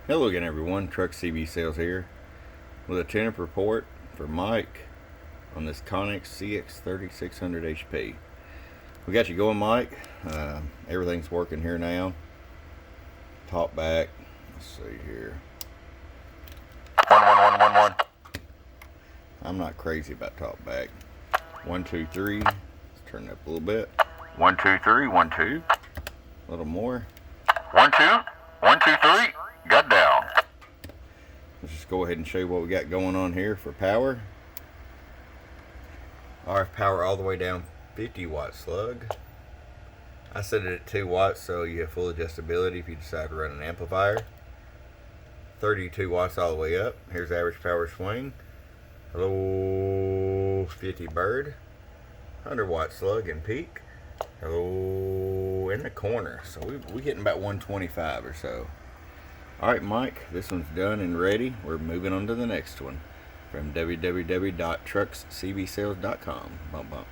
Hello again everyone, Truck CB Sales here with a tune-up report for Mike on this Connex CX-3600HP. We got you going, Mike. Everything's working here now. Top back, let's see here. 11111. I'm not crazy about top back. 1 2 3. Let's turn it up a little bit. 1 2 3 1 2. A little more. 1 2 1 2 3. Got down. Let's just go ahead and show you what we got going on here for power. RF power all the way down, 50 watt slug. I set it at 2 watts so you have full adjustability if you decide to run an amplifier. 32 watts all the way up. Here's average power swing. Hello, 50 bird. 100 watt slug and peak. Hello, in the corner. So we getting about 125 or so. Alright, Mike, this one's done and ready. We're moving on to the next one from www.truckscbsales.com. Bump bump.